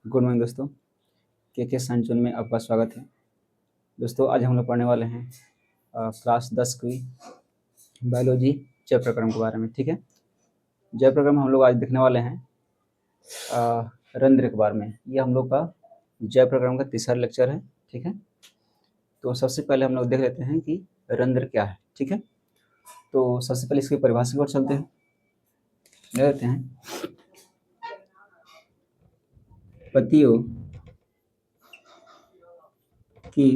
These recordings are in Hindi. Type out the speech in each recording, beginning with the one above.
गुड मॉर्निंग दोस्तों। के साइंस जोन में आपका स्वागत है। दोस्तों आज हम लोग पढ़ने वाले हैं क्लास 10 की बायोलॉजी जैव प्रक्रम के बारे में। ठीक है, जैव प्रक्रम हम लोग आज देखने वाले हैं रंध्र के बारे में। ये हम लोग का जैव प्रक्रम का तीसरा लेक्चर है। ठीक है, तो सबसे पहले हम लोग देख लेते हैं कि रंध्र क्या है। ठीक है, तो सबसे पहले इसकी परिभाषा की ओर चलते हैं, देख लेते हैं। पत्तियों की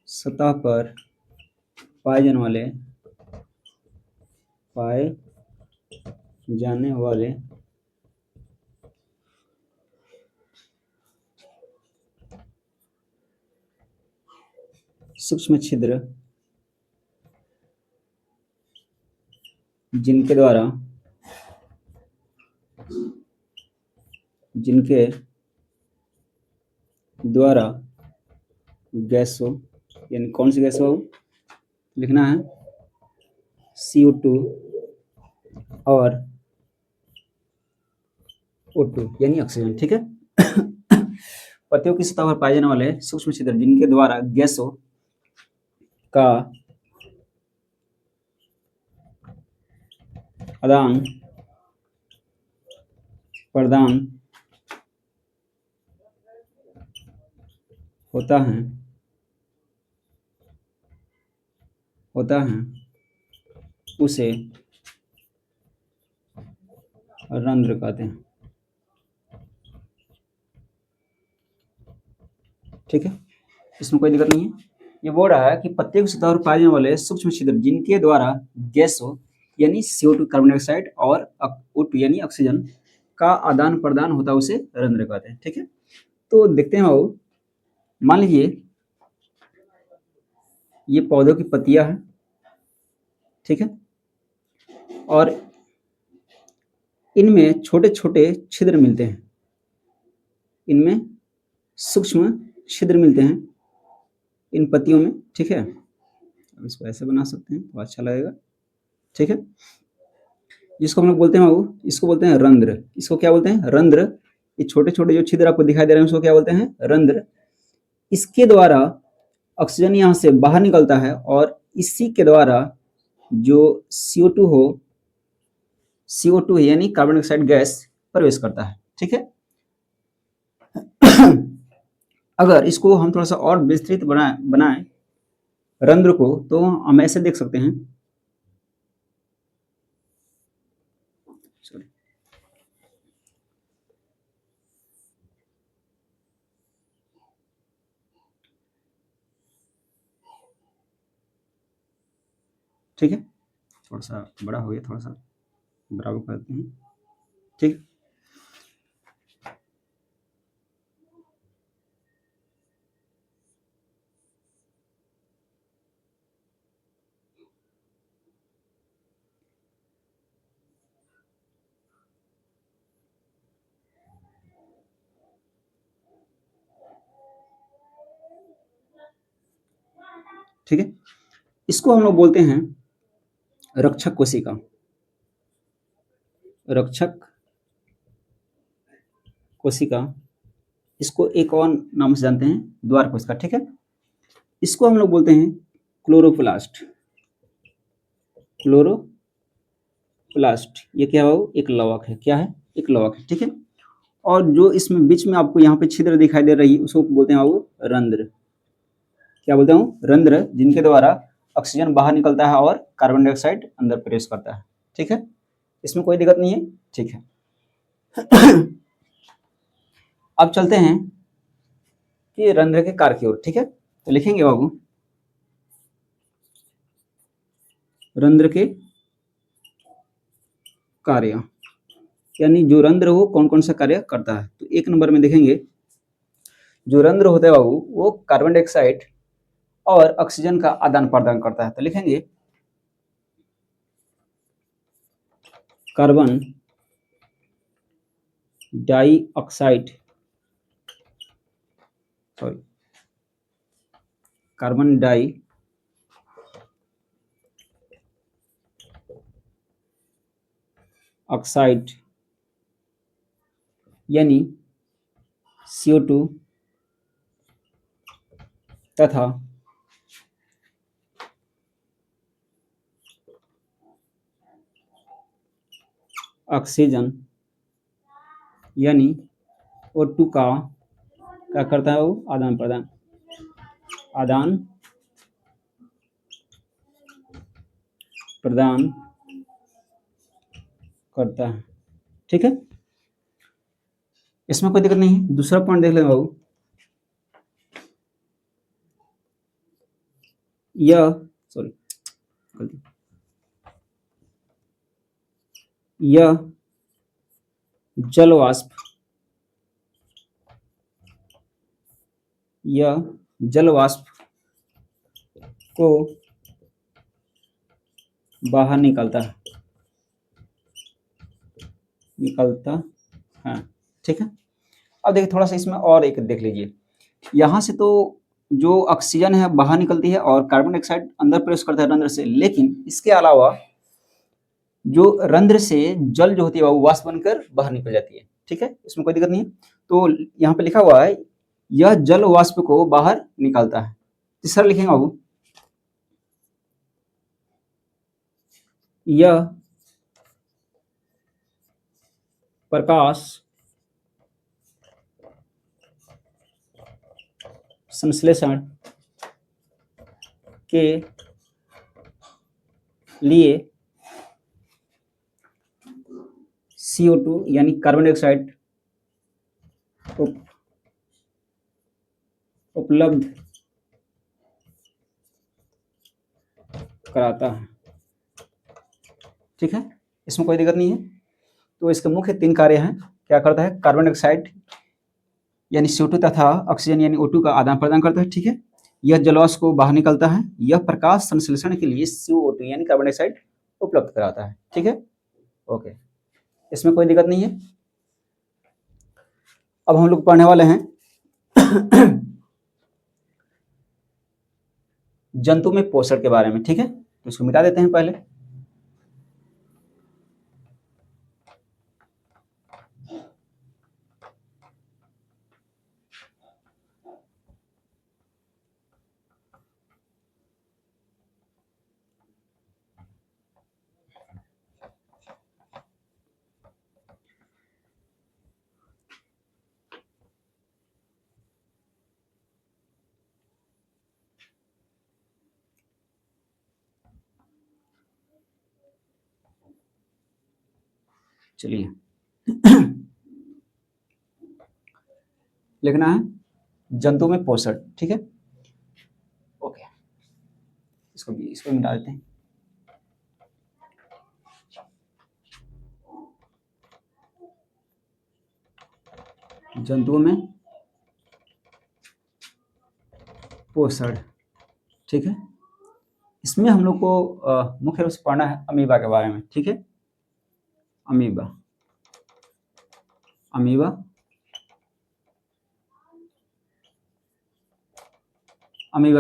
सतह पर पाए जाने वाले सूक्ष्म छिद्र जिनके द्वारा गैसों, यानी कौन सी गैस हो लिखना है, CO2 और O2 यानी ऑक्सीजन। ठीक है, पत्तियों की सतह पर पाए जाने वाले सूक्ष्म छिद्र जिनके द्वारा गैसों का आदान प्रदान होता है उसे रंध्र कहते हैं। ठीक है, इसमें कोई दिक्कत नहीं है। ये बोल रहा है कि पत्तियों की सतह पर पाए जाने वाले सूक्ष्म छिद्र जिनके द्वारा गैसों यानी CO2 कार्बन डाइऑक्साइड और O2 यानी ऑक्सीजन का आदान प्रदान होता है उसे रंध्र कहते हैं। ठीक है, तो देखते हैं बाबू, मान लीजिए ये पौधों की पत्तियां हैं। ठीक है, और इनमें छोटे छोटे छिद्र मिलते हैं, इनमें सूक्ष्म छिद्र मिलते हैं इन पत्तियों में। ठीक है, अब इसको ऐसे बना सकते हैं तो अच्छा लगेगा। ठीक है, जिसको हम लोग बोलते हैं बाबू, इसको बोलते हैं रंध्र। इसको क्या बोलते हैं? रंध्र। ये छोटे छोटे जो छिद्र आपको दिखाई दे रहे हैं उसको क्या बोलते हैं? रंध्र। इसके द्वारा ऑक्सीजन यहाँ से बाहर निकलता है और इसी के द्वारा जो CO2 यानी कार्बन डाइऑक्साइड गैस प्रवेश करता है। ठीक है, अगर इसको हम थोड़ा सा और विस्तृत बनाएं रंध्र को, तो हम ऐसे देख सकते हैं। सॉरी, ठीक है, थोड़ा सा बड़ा हो गया, थोड़ा सा बराबर करते हैं। ठीक, ठीक है, इसको हम लोग बोलते हैं रक्षक कोशिका। रक्षक कोशिका, इसको एक और नाम से जानते हैं द्वार कोशिका। ठीक है, इसको हम लोग बोलते हैं क्लोरोप्लास्ट। क्लोरोप्लास्ट ये क्या है? एक लवक है। क्या है? एक लवक है। ठीक है, और जो इसमें बीच में आपको यहाँ पे छिद्र दिखाई दे रही है उसको बोलते हैं वो रंध्र। क्या बोलते हैं? रंध्र, जिनके द्वारा ऑक्सीजन बाहर निकलता है और कार्बन डाइऑक्साइड अंदर प्रवेश करता है। ठीक है, इसमें कोई दिक्कत नहीं है। ठीक है, अब चलते हैं कि रंध्र के कार्य की ओर। ठीक है, तो लिखेंगे बाबू रंध्र के कार्य, यानी जो रंध्र हो कौन कौन सा कार्य करता है। तो एक नंबर में देखेंगे, जो रंध्र होता है बाबू वो कार्बन डाइऑक्साइड और ऑक्सीजन का आदान प्रदान करता है। तो लिखेंगे carbon dioxide, sorry, carbon dioxide यानी CO2 तथा ऑक्सीजन यानी O2 का क्या करता है, वो आदान प्रदान प्रदान करता है। ठीक है, इसमें कोई दिक्कत नहीं है। दूसरा पॉइंट देख लेंगे बाबू, यह सॉरी गलती, यह जल वाष्प को बाहर निकलता है। ठीक है, अब देखिए थोड़ा सा इसमें और एक देख लीजिए, यहाँ से तो जो ऑक्सीजन है बाहर निकलती है और कार्बन डाइऑक्साइड अंदर प्रवेश करता है रंध्र से, लेकिन इसके अलावा जो रंध्र से जल जो होती है वो वाष्प बनकर बाहर निकल जाती है। ठीक है, इसमें कोई दिक्कत नहीं है। तो यहाँ पे लिखा हुआ है यह जल वाष्प को बाहर निकालता है। तीसरा लिखेंगे बाबू, यह प्रकाश संश्लेषण के लिए CO2 यानी कार्बन डाइऑक्साइड उपलब्ध कराता है। ठीक है, इसमें कोई दिक्कत नहीं है। तो इसके मुख्य 3 कार्य हैं। क्या करता है, कार्बन डाइऑक्साइड यानी CO2 तथा ऑक्सीजन यानी O2 का आदान प्रदान करता है। ठीक है, यह जलवाष्प को बाहर निकलता है, यह प्रकाश संश्लेषण के लिए CO2 यानी कार्बन डाइऑक्साइड उपलब्ध कराता है। ठीक है, ओके, इसमें कोई दिक्कत नहीं है। अब हम लोग पढ़ने वाले हैं जंतु में पोषण के बारे में। ठीक है, तो इसको मिटा देते हैं पहले। चलिए लिखना है जंतु में पोषण। ठीक है, ओके, इसको मिटा देते हैं। जंतुओं में पोषण। ठीक है, इसमें हम लोग को मुख्य रूप से पढ़ना है अमीबा के बारे में। ठीक है, अमीबा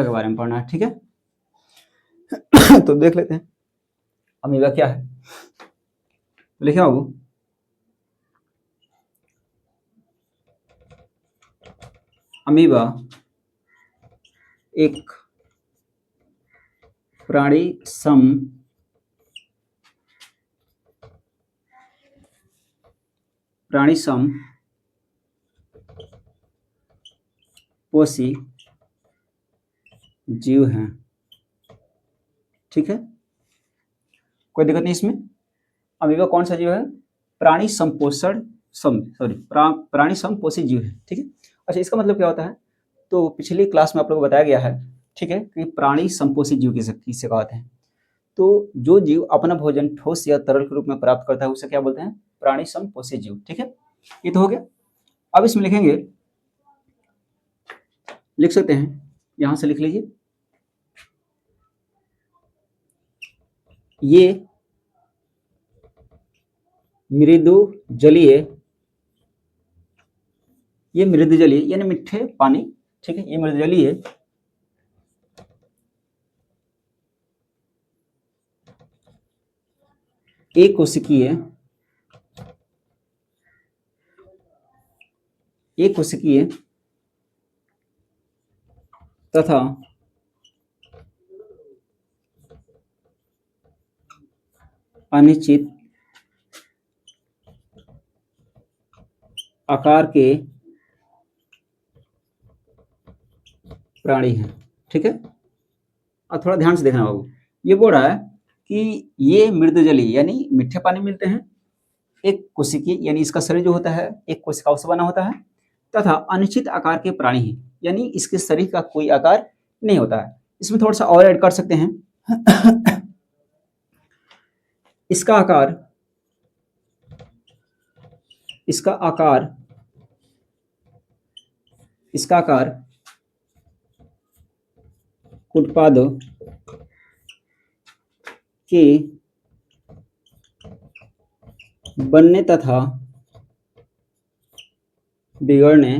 के बारे में पढ़ना है। ठीक है तो देख लेते हैं अमीबा क्या है। लिखे बाबू, अमीबा एक प्राणी सम पोषी जीव हैं। ठीक है, कोई दिक्कत नहीं इसमें। अमीबा कौन सा जीव है, प्राणी समपोषी जीव है। ठीक है, अच्छा इसका मतलब क्या होता है, तो पिछली क्लास में आप लोगों को बताया गया है। ठीक है, कि प्राणी समपोषी जीव किसे कहते हैं। तो जो जीव अपना भोजन ठोस या तरल के रूप में प्राप्त करता है उसे क्या बोलते हैं, प्राणी समपोषी जीव। ठीक है, ये तो हो गया। अब इसमें लिखेंगे, लिख सकते हैं, यहां से लिख लीजिए, ये मृदु जलीय यानी मीठे पानी। ठीक है, ये मृदु जलीय एक कोशिकीय एक कोशिकीय तथा अनिश्चित आकार के प्राणी हैं। ठीक है, अब थोड़ा ध्यान से देखना बाबू, ये बोल रहा है कि ये मृदजलीय यानी मीठे पानी में मिलते हैं, एक कोशिकीय यानी इसका शरीर जो होता है एक कोशिकाओं से बना होता है, तथा अनिश्चित आकार के प्राणी हैं यानी इसके शरीर का कोई आकार नहीं होता है। इसमें थोड़ा सा और ऐड कर सकते हैं इसका आकार इसका आकार इसका आकार उत्पादों के बनने तथा बिगड़ने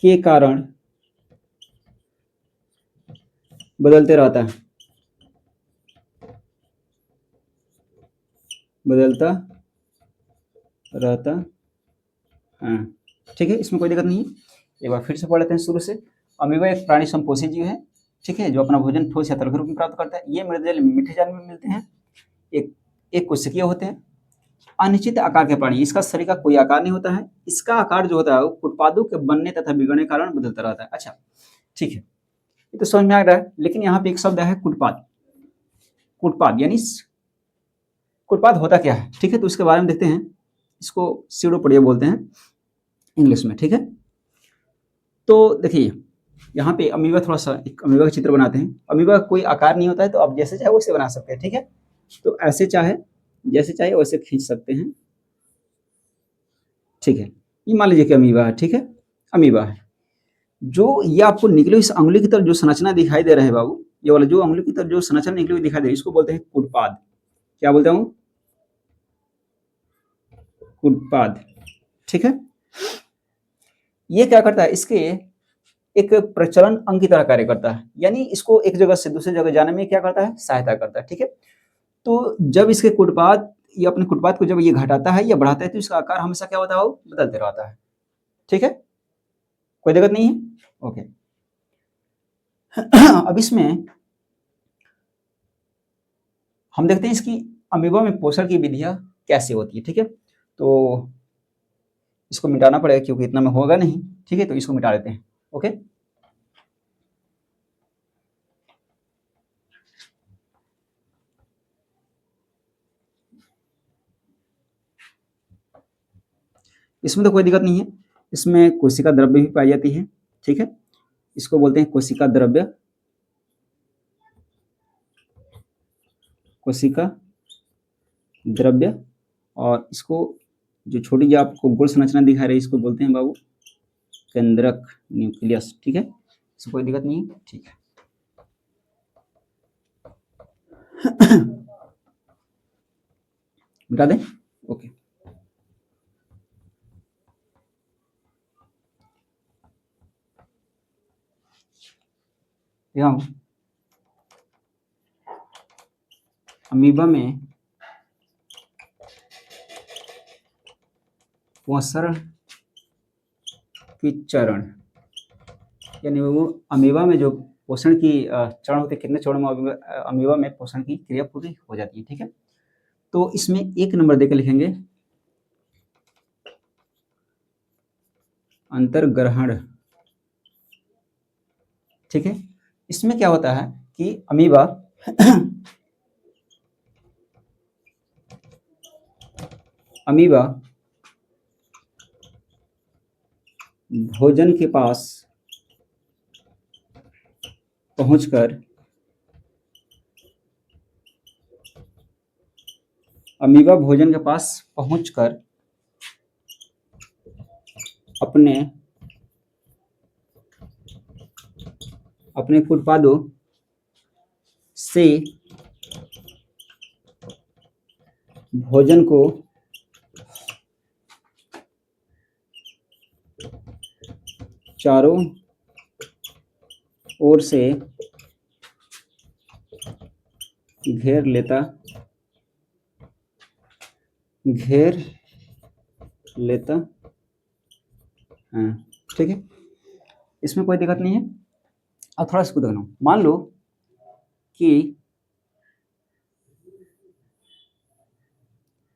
के कारण बदलते रहता है, बदलता रहता। हाँ ठीक है, इसमें कोई दिक्कत नहीं है। एक बार फिर से पढ़ लेते हैं शुरू से। अमीबा एक प्राणी संपोषी जीव है, ठीक है, जो अपना भोजन ठोस या तरल के रूप में प्राप्त करता है। ये मृदजल मीठे जल में मिलते हैं, एक कोशिकीय होते हैं, अनिश्चित आकार के प्राणी, इसका शरीर का कोई आकार नहीं होता है। इसका आकार जो होता है वो उत्पादों के बनने तथा बिगड़ने के कारण बदलता रहता है। अच्छा ठीक है, ये तो समझ में आ रहा है, लेकिन यहाँ पे एक शब्द है कुटपाद। कुटपाद यानी कुटपाद होता क्या है, ठीक है, तो इसके बारे में देखते हैं। इसको सीडोपोडिया बोलते हैं इंग्लिश में, ठीक है। तो देखिए यहाँ पे अमीबा, थोड़ा सा एक अमीबा का चित्र बनाते हैं। अमीबा का कोई आकार नहीं होता है, तो आप जैसे चाहे वैसे बना सकते हैं, ठीक है। तो ऐसे चाहे जैसे चाहे वैसे खींच सकते हैं, ठीक है। ये मान लीजिए कि अमीबा है, ठीक है, अमीबा है। जो ये आपको निकली इस अंगुली की तरफ जो संरचना दिखाई दे रहा है बाबू, ये वाला जो अंगुली की तरफ जो संरचना निकली हुई दिखाई दे रही है, इसको बोलते हैं कुटपाद। क्या बोलता हूँ? कुटपाद, ठीक है। ये क्या करता है, इसके एक प्रचलन अंग की तरह कार्य करता है, यानी इसको एक जगह से दूसरी जगह जाने में क्या करता है, सहायता करता है, ठीक है। तो जब इसके कुटपाद, ये अपने कुटपाद को जब ये घटाता है या बढ़ाता है, तो इसका आकार हमेशा क्या होता है, वो बदलते रहता है, ठीक है, कोई दिक्कत नहीं है। ओके अब इसमें हम देखते हैं इसकी अमीबा में पोषण की विधियां कैसे होती है, ठीक है। तो इसको मिटाना पड़ेगा क्योंकि इतना में होगा नहीं, ठीक है, तो इसको मिटा देते हैं। ओके इसमें तो कोई दिक्कत नहीं है। इसमें कोशिका द्रव्य भी पाई जाती है, ठीक है, इसको बोलते हैं कोशिका द्रव्य, कोशिका द्रव्य। और इसको जो छोटी जो आपको गोल संरचना दिखा रही है, इसको बोलते हैं बाबू केंद्रक, न्यूक्लियस, ठीक है, इसको कोई दिक्कत नहीं है, ठीक है। मिटा दें, ओके। यहाँ अमीबा में पोषण की चरण, यानी वो अमीबा में जो पोषण की चरण होते हैं, कितने चरण में अमीबा में पोषण की क्रिया पूरी हो जाती है, ठीक है। तो इसमें एक नंबर देकर लिखेंगे अंतर्ग्रहण, ठीक है। इसमें क्या होता है कि अमीबा अमीबा भोजन के पास पहुंचकर अमीबा भोजन के पास पहुंचकर अपने अपने उत्पादों से भोजन को चारों ओर से घेर लेता घेर लेता है। ठीक है, इसमें कोई दिक्कत नहीं है। अब थोड़ा इसको देखना, मान लो कि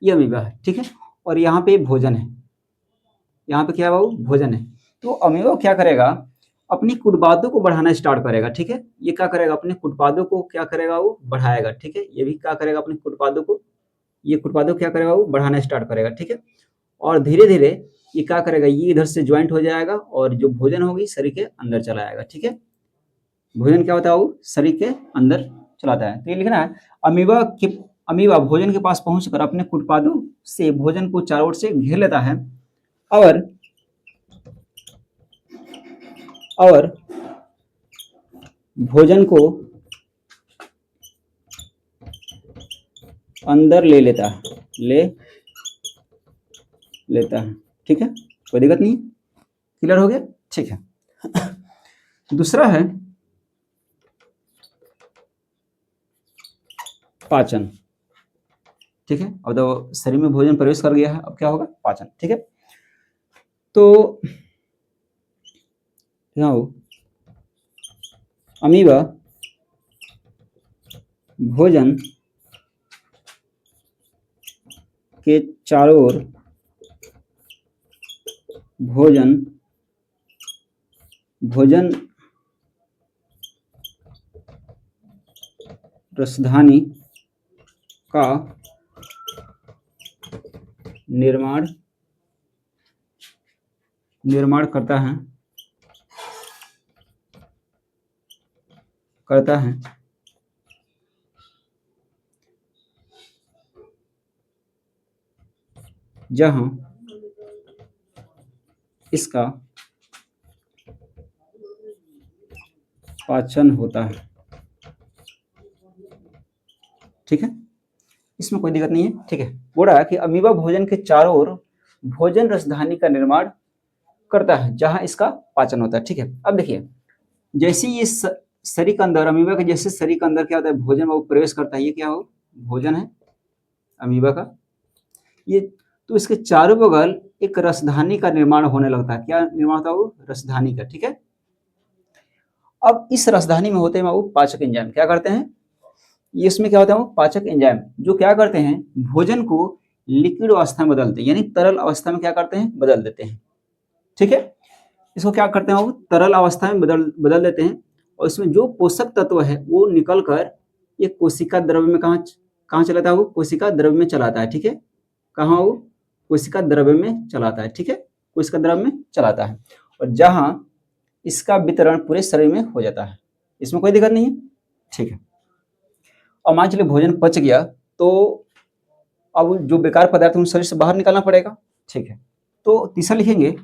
ये अमीबा है, ठीक है, और यहाँ पे भोजन है, यहाँ पे क्या है वो भोजन है। तो अमीबा क्या करेगा, अपनी कुटबादों को बढ़ाना स्टार्ट करेगा। ठीक है, ये क्या करेगा, अपने कुटबादों को क्या करेगा, वो बढ़ाएगा। ठीक है, ये भी क्या करेगा, अपने कुटबादों को, ये कुटबादों क्या करेगा, वो बढ़ाना स्टार्ट करेगा। ठीक है, और धीरे धीरे ये क्या करेगा, ये इधर से ज्वाइंट हो जाएगा और जो भोजन होगी शरीर के अंदर चला आएगा। ठीक है, भोजन क्या होता है, वो शरीर के अंदर चलाता है। तो ये लिखना है, अमीबा भोजन के पास पहुंचकर अपने कुटपादों से भोजन को चारों ओर से घेर लेता है और भोजन को अंदर ले लेता है। ठीक है, कोई दिक्कत नहीं, क्लियर हो गया। ठीक है, दूसरा है पाचन। ठीक है, अब तो शरीर में भोजन प्रवेश कर गया है, अब क्या होगा, पाचन। ठीक है, तो अमीबा भोजन के चारों ओर भोजन रसधानी का निर्माण करता है जहां इसका पाचन होता है। ठीक है, इसमें कोई दिक्कत नहीं है। ठीक है, बोल रहा है कि अमीबा भोजन के चारों ओर भोजन रसधानी का निर्माण करता है जहां इसका पाचन होता है। ठीक है, अब देखिए, जैसे ये शरीर के अंदर, अमीबा के जैसे शरीर के अंदर क्या होता है, भोजन वो प्रवेश करता है, ये क्या हो, भोजन है अमीबा का ये। तो इसके चारों बगल एक रसधानी का निर्माण होने लगता है। क्या निर्माण होता है, वो रसधानी का। ठीक है, अब इस रसधानी में होते हैं वो पाचक एंजाइम, क्या करते हैं, ये इसमें क्या होता है, वो पाचक एंजाइम जो क्या करते हैं, भोजन को लिक्विड अवस्था में बदलते हैं, यानी तरल अवस्था में क्या करते हैं, बदल देते हैं। ठीक है, इसको क्या करते हैं, वो तरल अवस्था में बदल देते हैं और इसमें जो पोषक तत्व है वो निकल कर ये कोशिका द्रव्य में कहाँ चलाता है, वो कोशिका द्रव्य में चलाता है। ठीक है, कहाँ, वो कोशिका द्रव्य में चलाता है। ठीक है, कोशिका द्रव्य में चलाता है और जहां इसका वितरण पूरे शरीर में हो जाता है, इसमें कोई दिक्कत नहीं है। ठीक है, और मान चलिए भोजन पच गया तो अब जो बेकार पदार्थ है उन शरीर से बाहर निकालना पड़ेगा। ठीक है, तो तीसरा लिखेंगे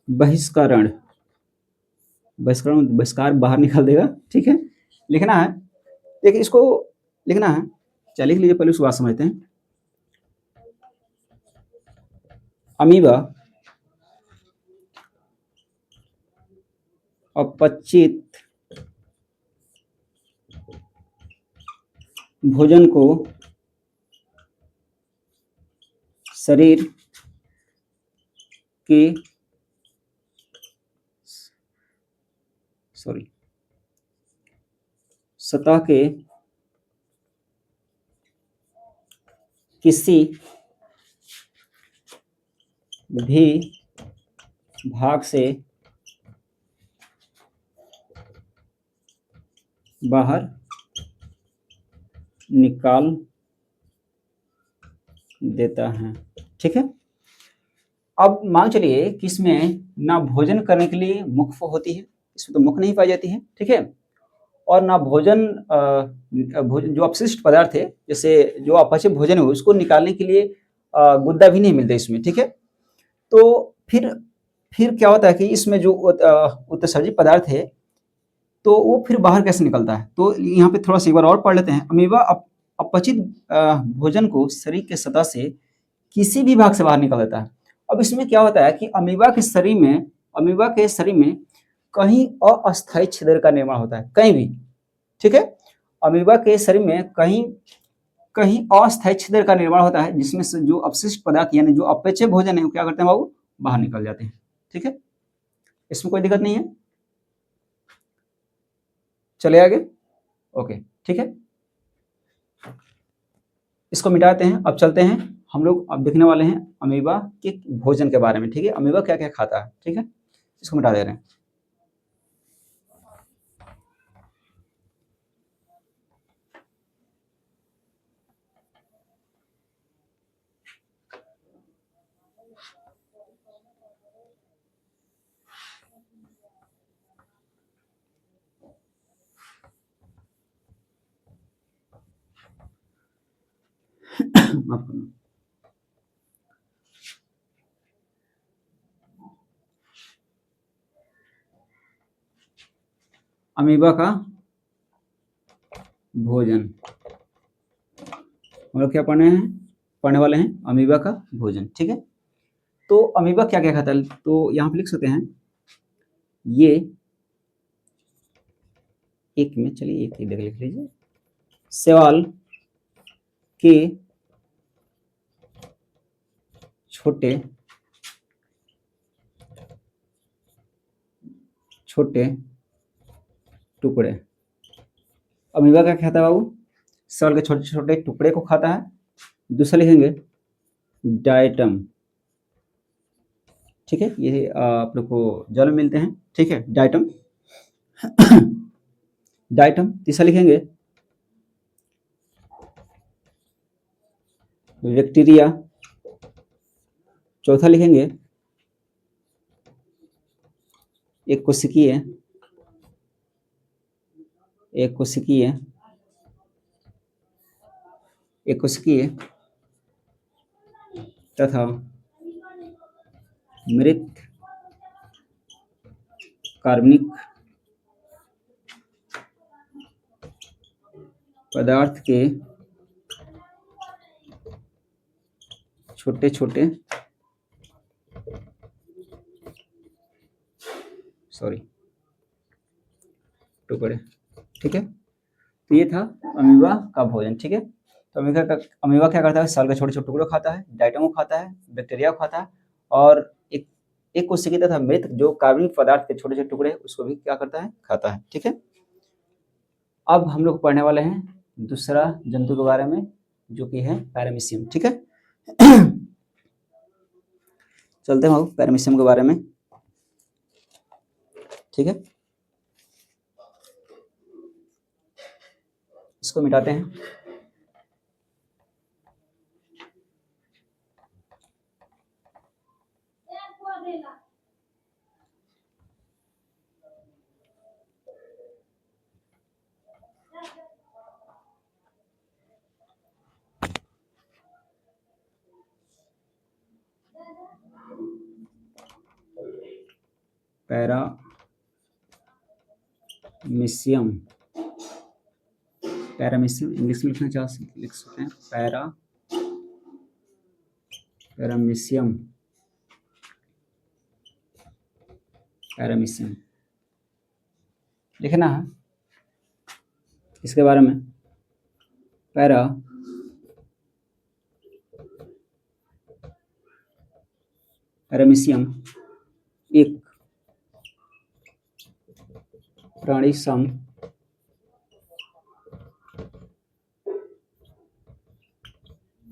बहिष्करण। बहिष्कार बाहर निकाल देगा। ठीक है, लिखना है, देखिए इसको लिखना है, चलिए लिख लीजिए, पहले उस बात समझते हैं। अमीबा अपचित भोजन को शरीर के सतह के किसी भी भाग से बाहर निकाल देता है। ठीक है, अब मान चलिए कि इसमें ना भोजन करने के लिए मुख होती है, इसमें तो मुख नहीं पाई जाती है। ठीक है, और ना भोजन जो अपशिष्ट पदार्थ है, जैसे जो अपचे भोजन है उसको निकालने के लिए गुद्दा भी नहीं मिलता इसमें। ठीक है, तो फिर क्या होता है कि इसमें जो उत्सर्जित पदार्थ है तो वो फिर बाहर कैसे निकलता है, तो यहाँ पे थोड़ा सा एक बार और पढ़ लेते हैं। अमीबा अपचित भोजन को शरीर के सतह से किसी भी भाग से बाहर निकाल देता है। अब इसमें क्या होता है कि अमीबा के शरीर में कहीं अस्थायी छिद्र का निर्माण होता है, कहीं भी। ठीक है, अमीबा के शरीर में कहीं कहीं अस्थायी छिद्र का निर्माण होता है, जिसमें से जो अपशिष्ट पदार्थ यानी जो अपचे भोजन है वो क्या करते हैं बाबू, बाहर निकल जाते हैं। ठीक है, इसमें कोई दिक्कत नहीं है। चले आगे। ओके, ठीक है, इसको मिटाते हैं। अब चलते हैं हम लोग, अब देखने वाले हैं अमीबा के भोजन के बारे में। ठीक है, अमीबा क्या क्या खाता है। ठीक है, इसको मिटा दे रहे हैं। माफ करना। अमीबा का भोजन हम लोग क्या पढ़ने वाले हैं अमीबा का भोजन। ठीक है, तो अमीबा क्या क्या खाता है, तो यहाँ पे लिख सकते हैं ये एक में, चलिए एक ही देख लिख लीजिए। शैवाल के छोटे छोटे टुकड़े, अमीबा क्या खाता है बाबू, शैवाल के छोटे छोटे टुकड़े को खाता है। दूसरा लिखेंगे डाइटम। ठीक है, ये आप लोग को जल में मिलते हैं। ठीक है, डाइटम डाइटम। तीसरा लिखेंगे बैक्टीरिया। चौथा लिखेंगे एक कोशिकीय तथा मृत कार्बनिक पदार्थ के छोटे छोटे टुकड़े। ठीक है, तो ये था अमीबा का भोजन। ठीक है, तो अमीबा क्या करता है, साल के छोटे छोटे टुकड़े खाता है, डाइटम को खाता है, बैक्टीरिया को खाता है, और एक कोशिकीय तथा मृत जो कार्बनिक पदार्थ के छोटे छोटे टुकड़े उसको भी क्या करता है, खाता है। ठीक है, अब हम लोग पढ़ने वाले हैं दूसरा जंतु के बारे में जो कि है पैरामीशियम। ठीक है चलते हैं पैरामीशियम के बारे में। ठीक है, इसको मिटाते हैं। पैरामीशियम इंग्लिश में लिखना लिख सकते हैं पैरामीशियम लिखना है इसके बारे में। पैरामीशियम एक प्राणी सम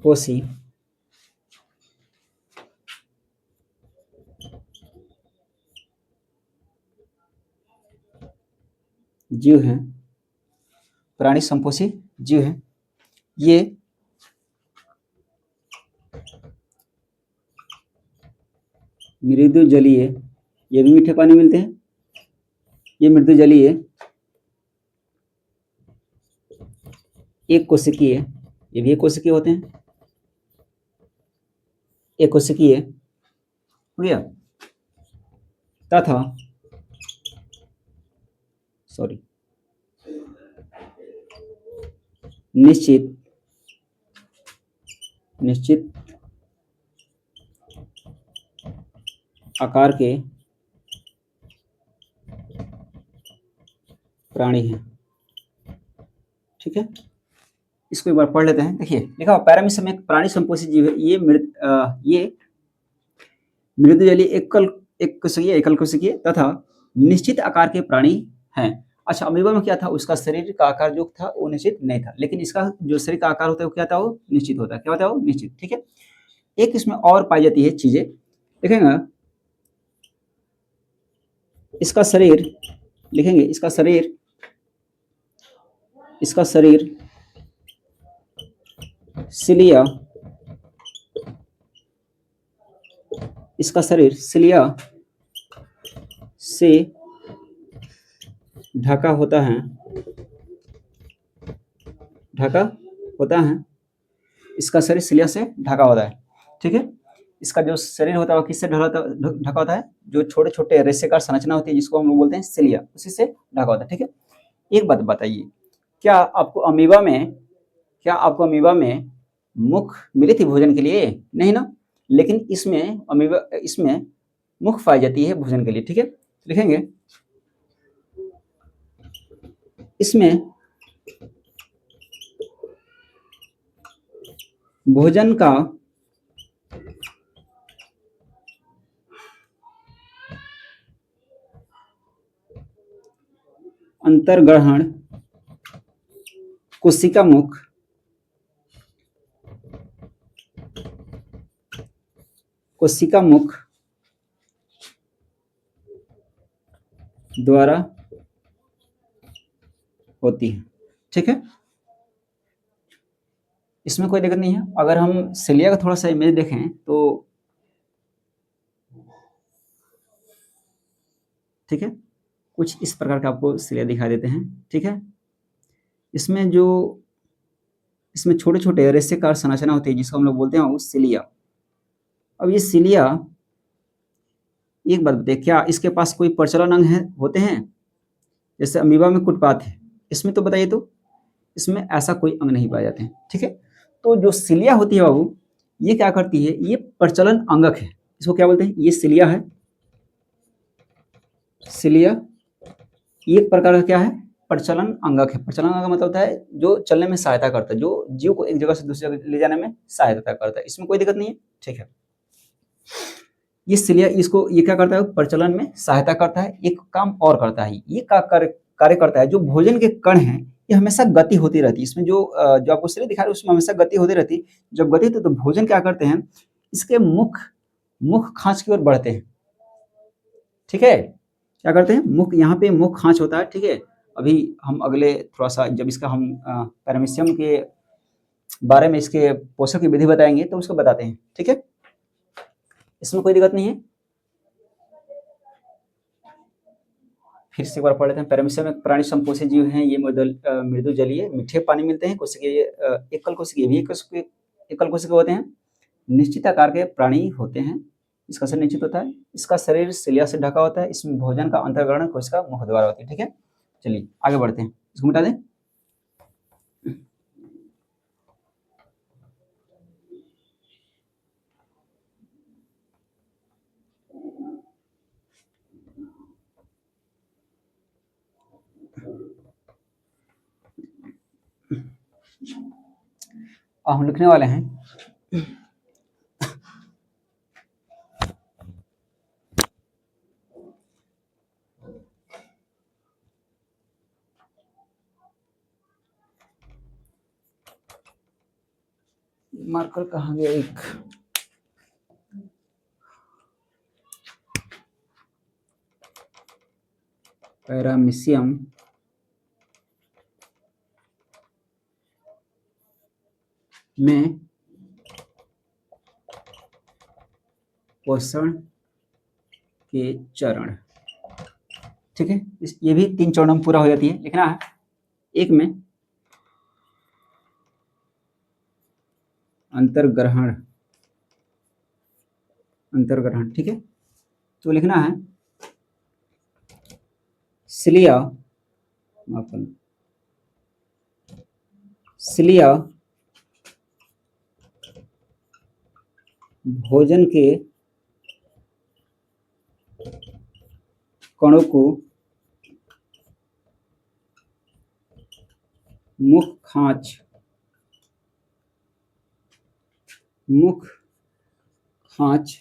पोषी जीव है, प्राणी संपोषी जीव है। ये मृदु जलीय, ये भी मीठे पानी मिलते हैं। ये मृदु जलीय एक कोशिकीय, ये भी एक कोशिकीय होते हैं। एक कोशिकीय हो गया, तथा निश्चित आकार के प्राणी हैं। ठीक है, इसको एक बार पढ़ लेते हैं। देखिए लिखा हुआ पैरामीशियम एक प्राणी संपोषी जीव है। ये मृदुजलीय एकल कोशिकीय तथा निश्चित आकार के प्राणी हैं। अच्छा, अमीबा में क्या था, उसका शरीर का आकार जो था वो निश्चित नहीं था, लेकिन इसका जो शरीर का आकार होता है वो क्या था, वो निश्चित होता है। क्या होता है, वो निश्चित। ठीक है, एक इसमें और पाई जाती है चीजें, देखेंगे इसका शरीर, लिखेंगे इसका शरीर सिलिया, इसका शरीर सिलिया से ढका होता है, इसका शरीर सिलिया से ढका होता है। ठीक है, इसका जो शरीर होता है वो किससे ढका होता है, जो छोटे छोटे रेशेदार संरचना होती है जिसको हम लोग बोलते हैं सिलिया, उसी से ढका होता है। ठीक है, एक बात बताइए, क्या आपको अमीबा में मुख मिली थी भोजन के लिए? नहीं ना, लेकिन इसमें मुख पाई जाती है भोजन के लिए। ठीक है, लिखेंगे इसमें भोजन का अंतर्ग्रहण कोशिका मुख द्वारा होती है। ठीक है, इसमें कोई दिक्कत नहीं है। अगर हम सिलिया का थोड़ा सा इमेज देखें तो ठीक है, कुछ इस प्रकार का आपको सिलिया दिखाई देते हैं। ठीक है, इसमें छोटे छोटे रेशेदार संरचना होती है जिसको हम लोग बोलते हैं वो सिलिया। अब ये सिलिया, एक बात बताइए, क्या इसके पास कोई प्रचलन अंग होते हैं? जैसे अमीबा में कुटपाथ है, इसमें तो बताइए, तो इसमें ऐसा कोई अंग नहीं पाए जाते हैं। ठीक है, तो जो सिलिया होती है बाबू, ये क्या करती है, ये प्रचलन अंगक है। इसको क्या बोलते हैं, ये सिलिया है। सिलिया ये एक प्रकार का क्या है, प्रचलन अंगक है। प्रचलन अंगक मतलब होता है जो चलने में सहायता करता है, जो जीव को एक जगह से दूसरी जगह ले जाने में सहायता करता है। इसमें कोई दिक्कत नहीं है। ठीक है, ये सिलिया ये क्या करता है, प्रचलन में सहायता करता है। एक काम और करता है, ये कार्य करता है, जो भोजन के कण हैं ये हमेशा गति होती रहती है। इसमें जो आपको सिलिया दिखा रहे हैं उसमें हमेशा गति होती रहती है। जब गति होती है तो भोजन क्या करते हैं, इसके मुख खांच की ओर बढ़ते हैं। ठीक है, क्या करते हैं, यहाँ पे मुख खांच होता है। ठीक है, अभी हम अगले थोड़ा सा जब इसका हम पैरामीशियम के बारे में, इसके पोषण की विधि बताएंगे तो उसको बताते हैं। ठीक है, इसमें कोई दिक्कत नहीं है। फिर से एक बार पढ़ लेते हैं। पैरामीशियम एक प्राणी संपोषी जीव हैं। ये मृदु जलीय मीठे पानी मिलते हैं। कोशिकीय एकल कोशिकीय भी एकल कोशिकीय होते हैं। निश्चित आकार के प्राणी होते हैं। इसका शरीर निश्चित होता है। इसका शरीर सिलिया से ढका होता है। इसमें भोजन का अंतर्ग्रहण कोशिका मुख द्वारा होती है। ठीक है, चलिए आगे बढ़ते हैं, इसको मिटा दें। हम लिखने वाले हैं मार्कर कहाँ गया, एक पैरामीशियम में पोषण के चरण। ठीक है, ये भी 3 चरणों में पूरा हो जाती है। लिखना है एक में अंतर्ग्रहण। ठीक है, तो लिखना है सिलिया भोजन के कणों को मुख खांच, मुख खांच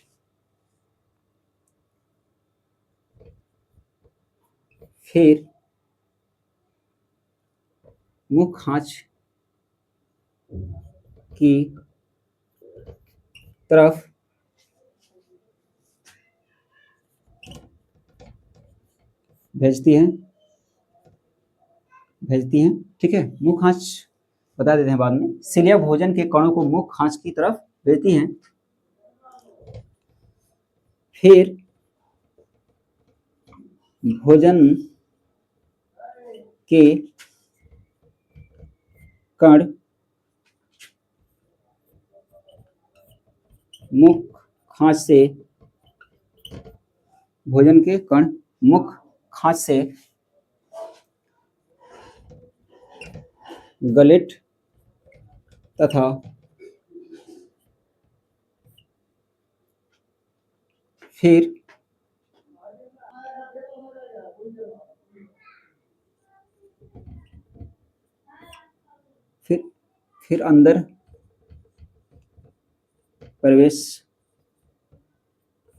फिर मुख खांच की तरफ भेजती हैं, भेजती हैं। ठीक है, मुख खांच बता देते हैं बाद में। सिलिया भोजन के कणों को मुख खांच की तरफ भेजती हैं, फिर भोजन के कण मुख खांच से, भोजन के कण मुख खांच से गलेट तथा फिर फिर फिर अंदर प्रवेश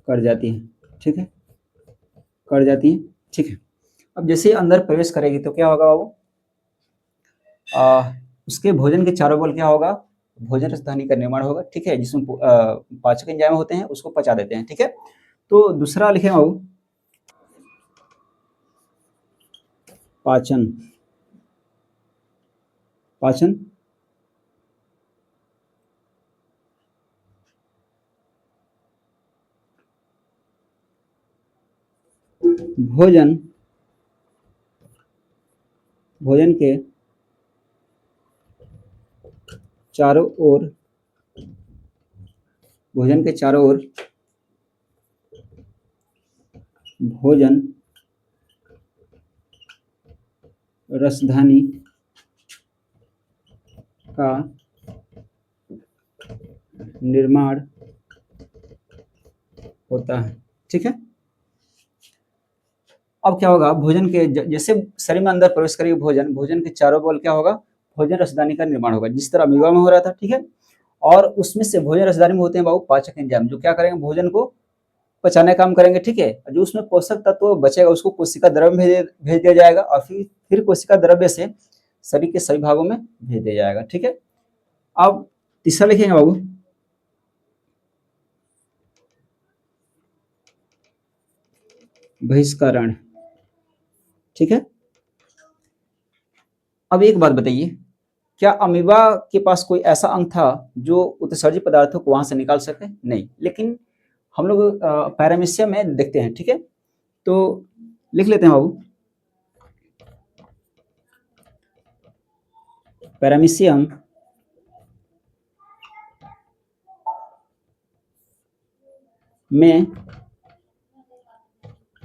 कर जाती है। ठीक है, कर जाती है। ठीक है, अब जैसे ही अंदर प्रवेश करेगी तो क्या होगा बाबू, उसके भोजन के चारों बल क्या होगा, भोजन राजधानी का निर्माण होगा। ठीक है, जिसमें पाचक एंजाइम होते हैं उसको पचा देते हैं। ठीक है, तो दूसरा लिखे बाबू, पाचन, पाचन भोजन, भोजन के चारों ओर, भोजन के चारों ओर भोजन रसधानी का निर्माण होता है। ठीक है, अब क्या होगा, भोजन के जैसे शरीर में अंदर प्रवेश करेगी भोजन, भोजन के चारों बल क्या होगा, भोजन रसदानी का निर्माण होगा, जिस तरह अमीबा में हो रहा था। ठीक है, और उसमें से भोजन रसदानी में होते हैं बाबू पाचक एंजाइम, जो क्या करेंगे, भोजन को पचाने का काम करेंगे। ठीक है, जो उसमें पोषक तत्व बचेगा उसको कोशिका द्रव्य में भेज दिया जाएगा, और फिर कोशिका द्रव्य से शरीर के सभी भागों में भेज दिया जाएगा। ठीक है, अब तीसरा लिखेंगे बाबू, बहिष्करण। ठीक है, अब एक बात बताइए, क्या अमीबा के पास कोई ऐसा अंग था जो उत्सर्जित पदार्थों को वहां से निकाल सके? नहीं, लेकिन हम लोग पैरामीशियम में देखते हैं। ठीक है, तो लिख लेते हैं बाबू, पैरामीशियम में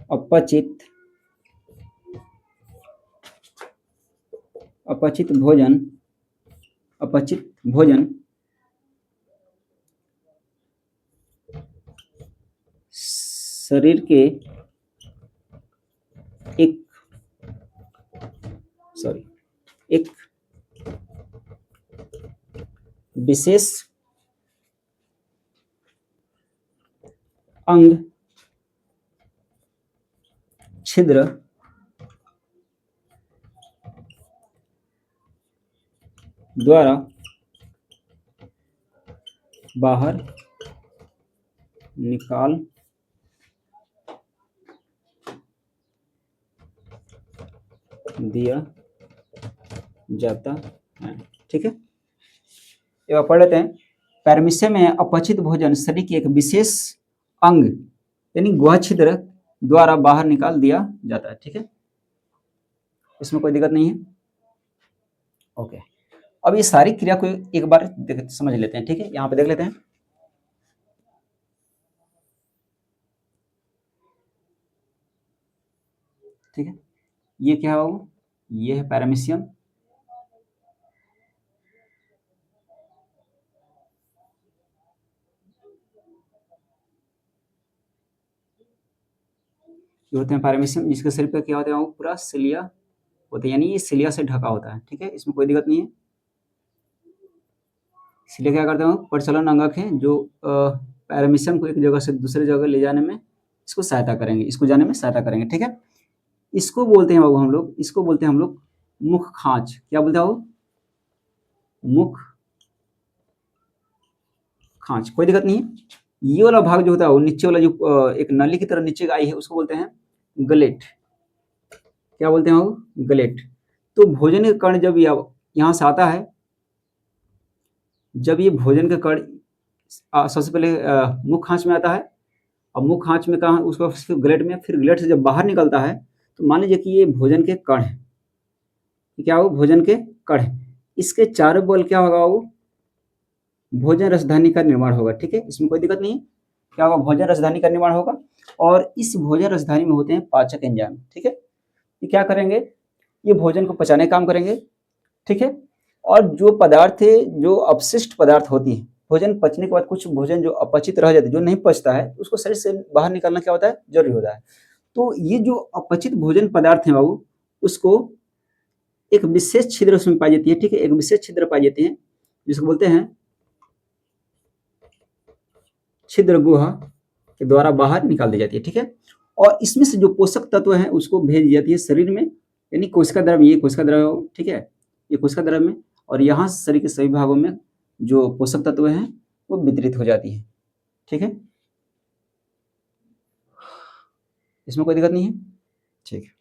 अपचित, अपचित भोजन, अपचित भोजन शरीर के एक, सॉरी, एक विशेष अंग छिद्र द्वारा बाहर निकाल दिया जाता है। ठीक है, एक बार पढ़ लेते हैं, पैरामीशियम में अपचित भोजन शरीर के एक विशेष अंग यानी गुहा छिद्र द्वारा बाहर निकाल दिया जाता है। ठीक है, इसमें कोई दिक्कत नहीं है। ओके, अब ये सारी क्रिया को एक बार समझ लेते हैं। ठीक है, यहाँ पे देख लेते हैं। ठीक है, ये क्या है बाबू, ये है पैरामीशियम, ये होते हैं पैरामीशियम, जिसके शरीर पे क्या होता है बाबू, पूरा सिलिया होते हैं, यानी ये सिलिया से ढका होता है, ठीक है, इसमें कोई दिक्कत नहीं है। इसलिए क्या करते हैं, प्रचलन अंगक हैं जो पैरामीशियम को एक जगह से दूसरे जगह ले जाने में इसको सहायता करेंगे, इसको जाने में सहायता करेंगे, ठीक है। इसको बोलते हैं बाबू हम लोग, इसको बोलते हैं हम लोग मुख खांच। क्या बोलते हैं वो? मुख खांच, कोई दिक्कत नहीं है। ये वाला भाग जो होता है वो नीचे वाला जो एक नली की तरह नीचे आई है उसको बोलते हैं गलेट। क्या बोलते हैं वो? गलेट। तो भोजन के कण जब यहाँ से आता है, जब ये भोजन का कण सबसे पहले मुख खांच में आता है, और मुख खांच में कहा उसको फिर गलेट में, फिर गलेट से जब बाहर निकलता है तो मान लीजिए कि ये भोजन के कण है, क्या हो? भोजन के कण है। इसके चारों बगल क्या होगा? वो भोजन रसधानी का निर्माण होगा, ठीक है, इसमें कोई दिक्कत नहीं है। क्या होगा? भोजन रसधानी का निर्माण होगा, और इस भोजन रसधानी में होते हैं पाचक एंजाइम, ठीक है। ये क्या करेंगे? ये भोजन को पचाने का काम करेंगे, ठीक है। और जो पदार्थ है, जो अपशिष्ट पदार्थ होती है, भोजन पचने के बाद कुछ भोजन जो अपचित रह जाती है, जो नहीं पचता है, उसको शरीर से बाहर निकालना क्या होता है? जरूरी होता है। तो ये जो अपचित भोजन पदार्थ है बाबू, उसको एक विशेष छिद्र उसमें पाई जाती है, ठीक है, एक विशेष छिद्र पाई जाती है जिसको बोलते हैं छिद्र गुहा के द्वारा बाहर निकाल दी जाती है, ठीक है। और इसमें से जो पोषक तत्व हैं उसको भेज दी जाती है शरीर में, यानी कोशिका द्रव, ये कोशिका द्रव, ठीक है, ये कोशिका द्रव में, और यहाँ शरीर के सभी भागों में जो पोषक तत्व हैं वो वितरित हो जाती है, ठीक है। इसमें कोई दिक्कत नहीं है, ठीक है।